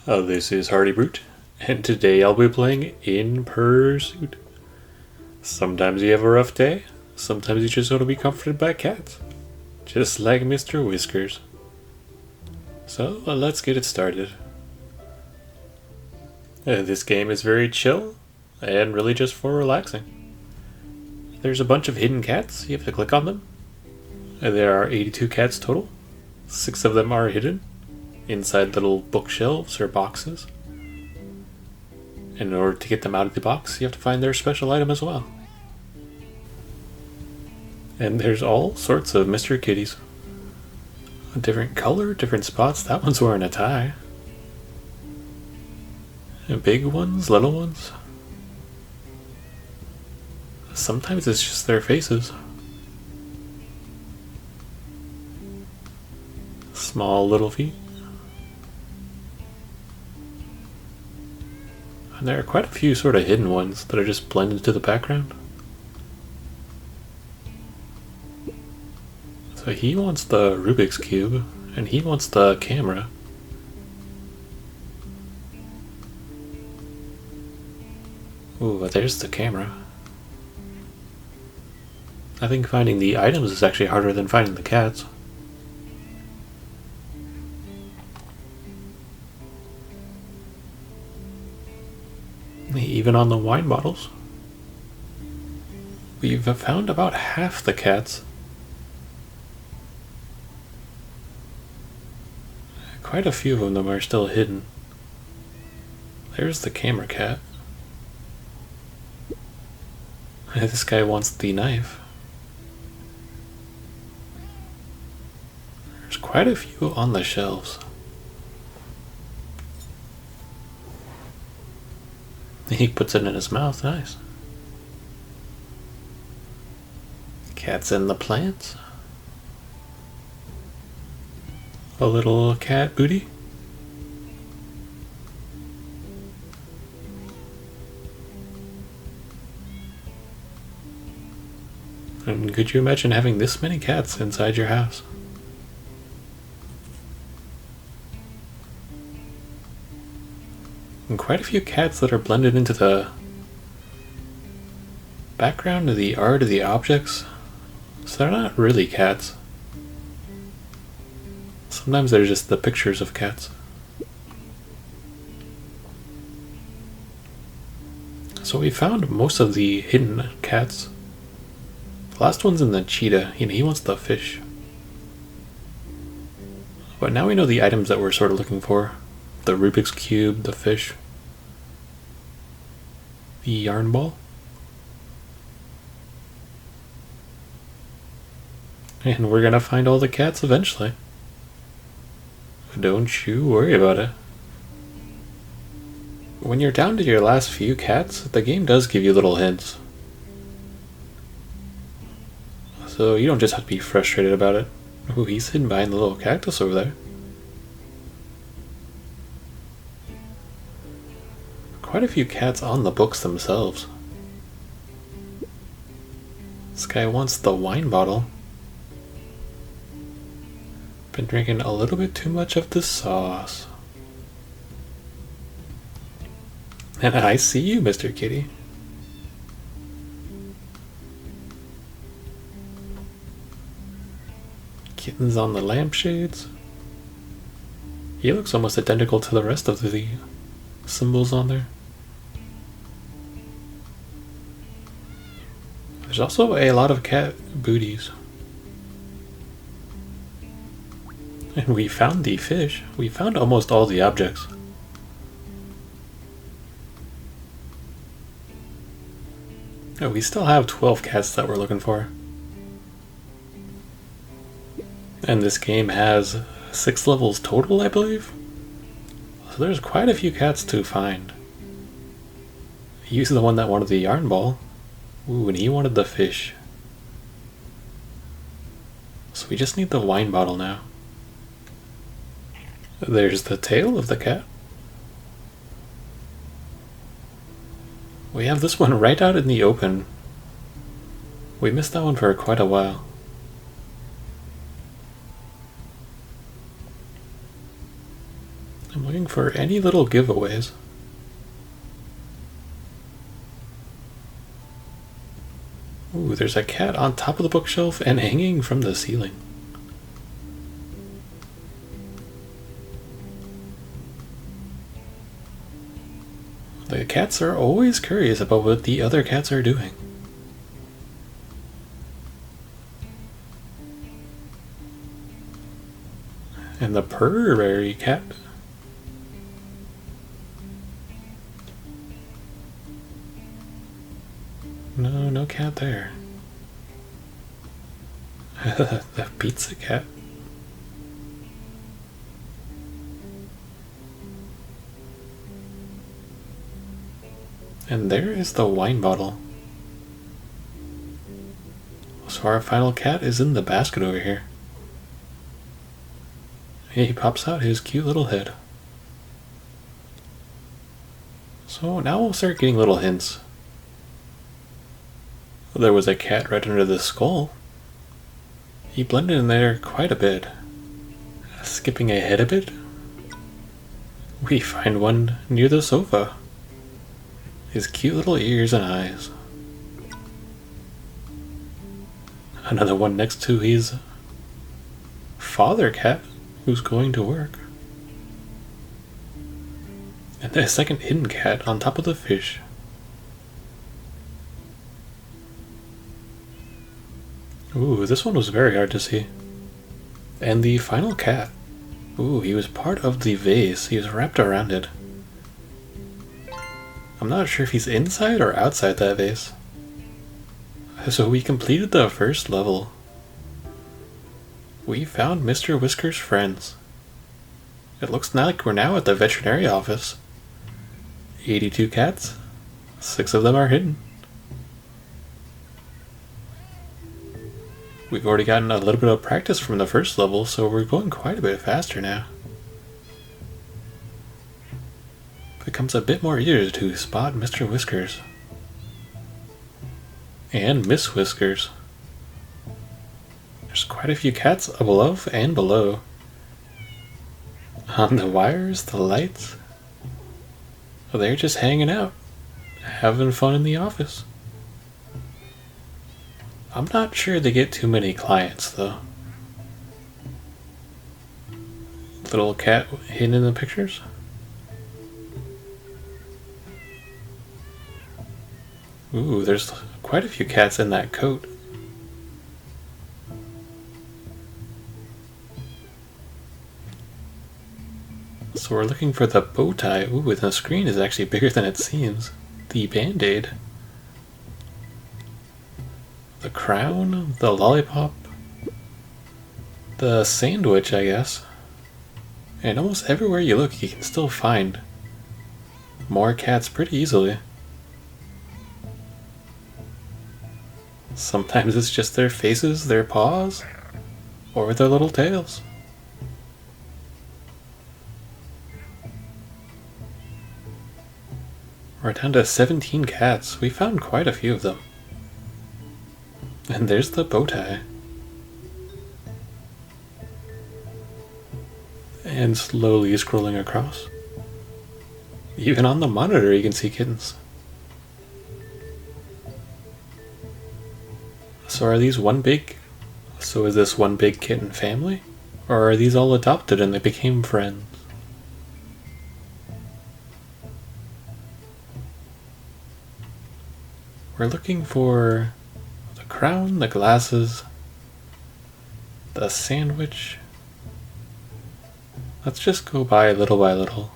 This is Hardy Brute, and today I'll be playing in PURR Suit. Sometimes you have a rough day, sometimes you just want to be comforted by cats. Just like Mr. Whiskers. So, let's get it started. This game is very chill, and really just for relaxing. There's a bunch of hidden cats, you have to click on them. There are 82 cats total. 6 of them are hidden inside little bookshelves or boxes. And in order to get them out of the box, you have to find their special item as well. And there's all sorts of mystery kitties. A different color, different spots. That one's wearing a tie. And big ones, little ones. Sometimes it's just their faces. Small little feet. And there are quite a few sort of hidden ones that are just blended into the background. So he wants the Rubik's Cube, and he wants the camera. Ooh, there's the camera. I think finding the items is actually harder than finding the cats. Even on the wine bottles. We've found about half the cats. Quite a few of them are still hidden. There's the camera cat. This guy wants the knife. There's quite a few on the shelves. He puts it in his mouth, nice. Cat's in the plants. A little cat booty. And could you imagine having this many cats inside your house? And quite a few cats that are blended into the background of the art of the objects. So they're not really cats. Sometimes they're just the pictures of cats. So we found most of the hidden cats. The last one's in the cheetah. He wants the fish. But now we know the items that we're sort of looking for. The Rubik's Cube, the fish, the yarn ball. And we're gonna find all the cats eventually. Don't you worry about it. When you're down to your last few cats, the game does give you little hints. So you don't just have to be frustrated about it. Ooh, he's hidden behind the little cactus over there. Quite a few cats on the books themselves. This guy wants the wine bottle. Been drinking a little bit too much of the sauce. And I see you, Mr. Kitty. Kittens on the lampshades. He looks almost identical to the rest of the symbols on there. There's also a lot of cat booties. And we found the fish. We found almost all the objects. Oh, we still have 12 cats that we're looking for. And this game has 6 levels total, I believe. So there's quite a few cats to find. He's the one that wanted the yarn ball. Ooh, and he wanted the fish. So we just need the wine bottle now. There's the tail of the cat. We have this one right out in the open. We missed that one for quite a while. I'm looking for any little giveaways. Ooh, there's a cat on top of the bookshelf and hanging from the ceiling. The cats are always curious about what the other cats are doing. And the PURR cat. No, no cat there. The pizza cat. And there is the wine bottle. So our final cat is in the basket over here. He pops out his cute little head. So now we'll start getting little hints. There was a cat right under the skull. He blended in there quite a bit. Skipping ahead a bit, we find one near the sofa. His cute little ears and eyes. Another one next to his father cat who's going to work. And a second hidden cat on top of the fish. Ooh, this one was very hard to see. And the final cat. Ooh, he was part of the vase. He was wrapped around it. I'm not sure if he's inside or outside that vase. So we completed the first level. We found Mr. Whisker's friends. It looks like we're now at the veterinary office. 82 cats. 6 of them are hidden. We've already gotten a little bit of practice from the first level, so we're going quite a bit faster now. It becomes a bit more easier to spot Mr. Whiskers. And Miss Whiskers. There's quite a few cats above and below. On the wires, the lights. Well, they're just hanging out, having fun in the office. I'm not sure they get too many clients, though. Little cat hidden in the pictures. Ooh, there's quite a few cats in that coat. So we're looking for the bow tie. Ooh, and the screen is actually bigger than it seems. The band-aid. The crown, the lollipop, the sandwich, I guess. And almost everywhere you look, you can still find more cats pretty easily. Sometimes it's just their faces, their paws, or their little tails. We're down to 17 cats. We found quite a few of them. And there's the bow tie. And slowly scrolling across. Even on the monitor you can see kittens. So are these one big... So is this one big kitten family? Or are these all adopted and they became friends? We're looking for... crown, the glasses, the sandwich. Let's just go by little by little.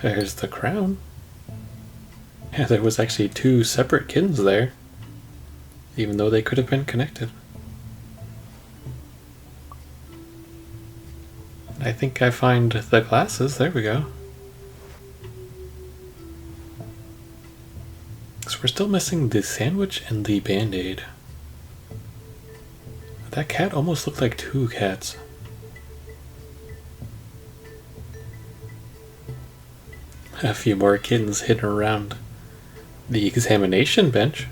There's the crown. Yeah, there was actually 2 separate kittens there, even though they could have been connected. I think I find the glasses. There we go. So we're still missing the sandwich and the band-aid. That cat almost looked like 2 cats. A few more kittens hidden around the examination bench.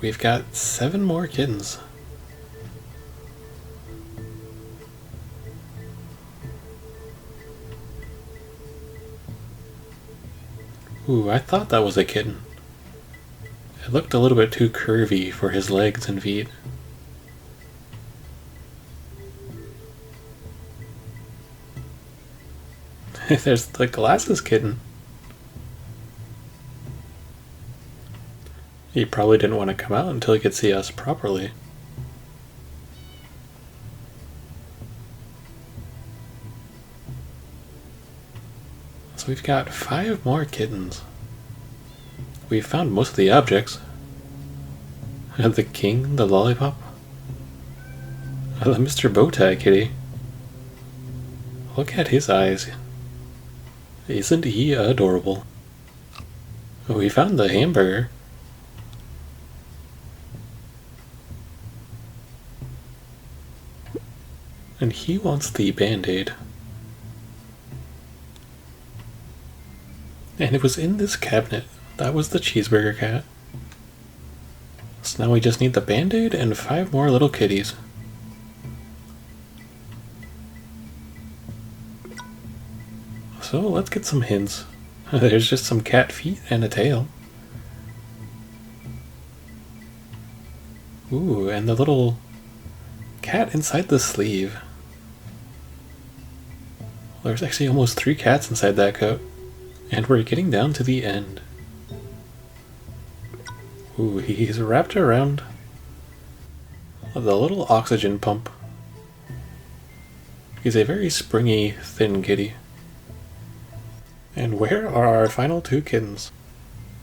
We've got 7 more kittens. Ooh, I thought that was a kitten. It looked a little bit too curvy for his legs and feet. There's the glasses kitten. He probably didn't want to come out until he could see us properly. So we've got 5 more kittens. We've found most of the objects. The king, the lollipop, the Mr. Bowtie kitty. Look at his eyes. Isn't he adorable? We found the hamburger. And he wants the band-aid. And it was in this cabinet. That was the cheeseburger cat. So now we just need the band-aid and 5 more little kitties. So let's get some hints. There's just some cat feet and a tail. Ooh, and the little cat inside the sleeve. There's actually almost 3 cats inside that coat. And we're getting down to the end. Ooh, he's wrapped around the little oxygen pump. He's a very springy, thin kitty. And where are our final 2 kittens?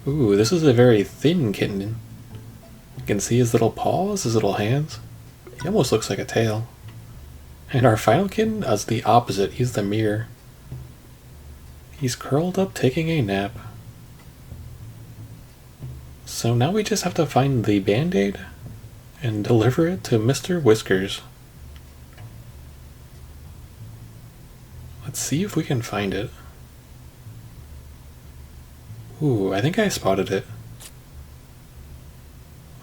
Ooh, this is a very thin kitten. You can see his little paws, his little hands. He almost looks like a tail. And our final kitten is the opposite. He's the mirror. He's curled up taking a nap. So now we just have to find the band-aid and deliver it to Mr. Whiskers. Let's see if we can find it. Ooh, I think I spotted it.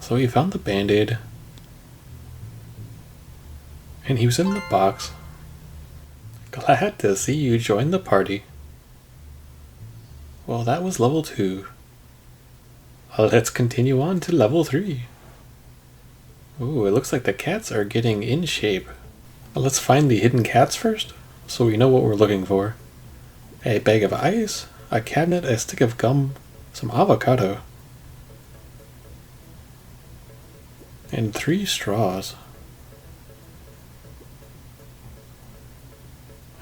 So we found the band-aid. And he was in the box. Glad to see you join the party. Well, that was level 2. Let's continue on to level 3. Ooh, it looks like the cats are getting in shape. Let's find the hidden cats first, so we know what we're looking for. A bag of ice, a cabinet, a stick of gum, some avocado, and 3 straws.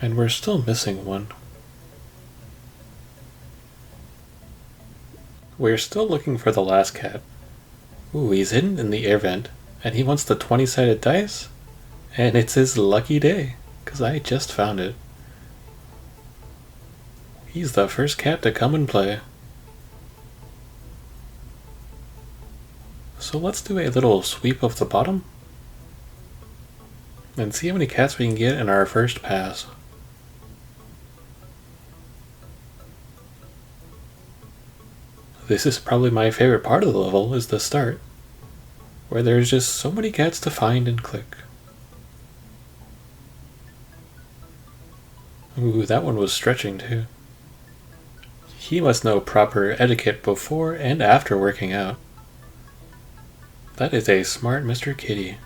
And we're still missing one. We're still looking for the last cat. Ooh, he's hidden in the air vent, and he wants the 20-sided dice, and it's his lucky day, because I just found it. He's the first cat to come and play. So let's do a little sweep of the bottom, and see how many cats we can get in our first pass. This is probably my favorite part of the level, is the start, where there's just so many cats to find and click. Ooh, that one was stretching too. He must know proper etiquette before and after working out. That is a smart Mr. Kitty.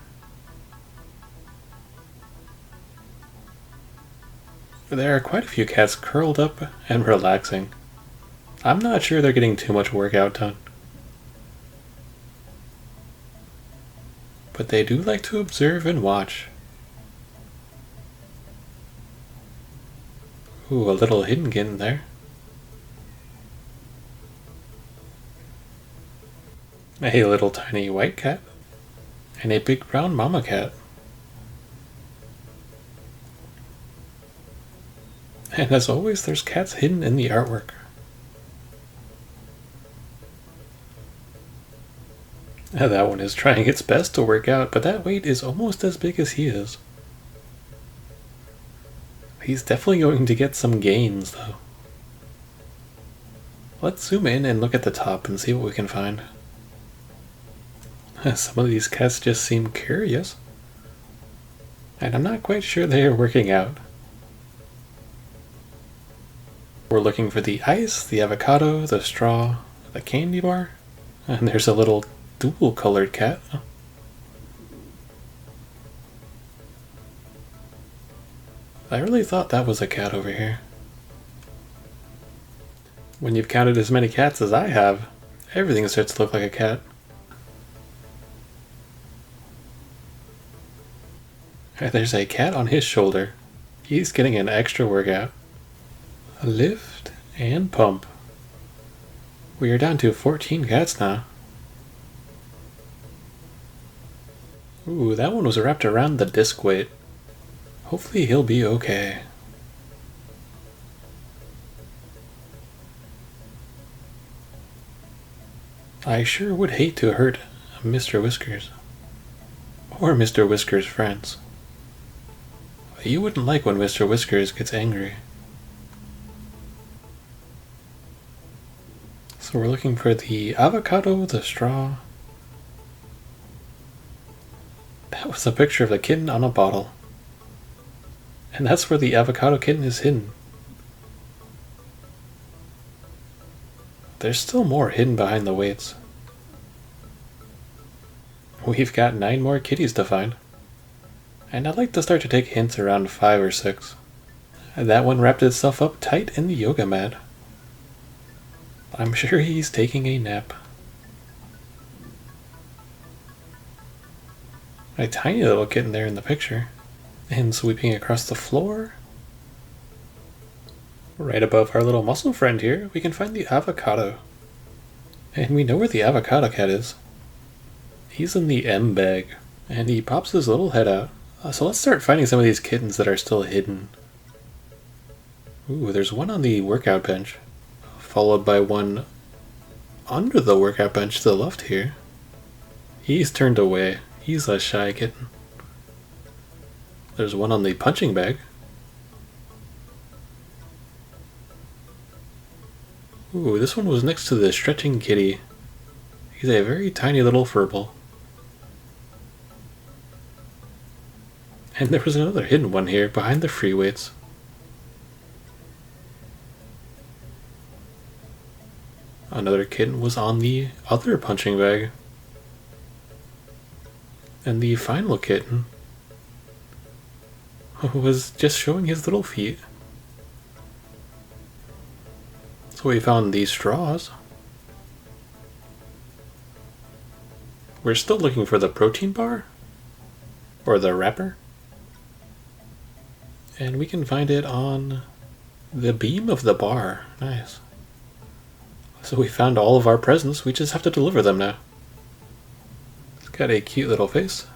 There are quite a few cats curled up and relaxing. I'm not sure they're getting too much workout done. But they do like to observe and watch. Ooh, a little hidden kitten there. A little tiny white cat. And a big brown mama cat. And as always, there's cats hidden in the artwork. That one is trying its best to work out, but that weight is almost as big as he is. He's definitely going to get some gains, though. Let's zoom in and look at the top and see what we can find. Some of these cats just seem curious. And I'm not quite sure they are working out. We're looking for the ice, the avocado, the straw, the candy bar, and there's a little dual colored cat. I really thought that was a cat over here. When you've counted as many cats as I have, everything starts to look like a cat. There's a cat on his shoulder. He's getting an extra workout. A lift and pump. We are down to 14 cats now. Ooh, that one was wrapped around the disc weight. Hopefully he'll be okay. I sure would hate to hurt Mr. Whiskers. Or Mr. Whiskers' friends. You wouldn't like when Mr. Whiskers gets angry. So we're looking for the avocado, the straw. That was a picture of the kitten on a bottle. And that's where the avocado kitten is hidden. There's still more hidden behind the weights. We've got 9 more kitties to find. And I'd like to start to take hints around 5 or 6. That one wrapped itself up tight in the yoga mat. I'm sure he's taking a nap. A tiny little kitten there in the picture. And sweeping across the floor. Right above our little muscle friend here, we can find the avocado. And we know where the avocado cat is. He's in the M bag. And he pops his little head out. So let's start finding some of these kittens that are still hidden. Ooh, there's one on the workout bench. Followed by one under the workout bench to the left here. He's turned away. He's a shy kitten. There's one on the punching bag. Ooh, this one was next to the stretching kitty. He's a very tiny little furball. And there was another hidden one here behind the free weights. Another kitten was on the other punching bag. And the final kitten was just showing his little feet. So we found these straws. We're still looking for the protein bar? Or the wrapper? And we can find it on the beam of the bar. Nice. So we found all of our presents, we just have to deliver them now. It's got a cute little face.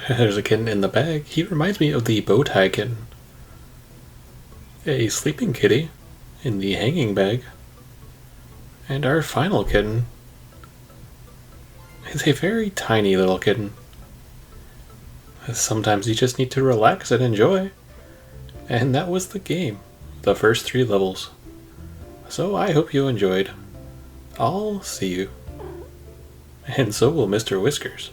There's a kitten in the bag. He reminds me of the bow tie kitten. A sleeping kitty in the hanging bag. And our final kitten is a very tiny little kitten. Sometimes you just need to relax and enjoy. And that was the game. The first 3 levels. So I hope you enjoyed. I'll see you. And so will Mr. Whiskers.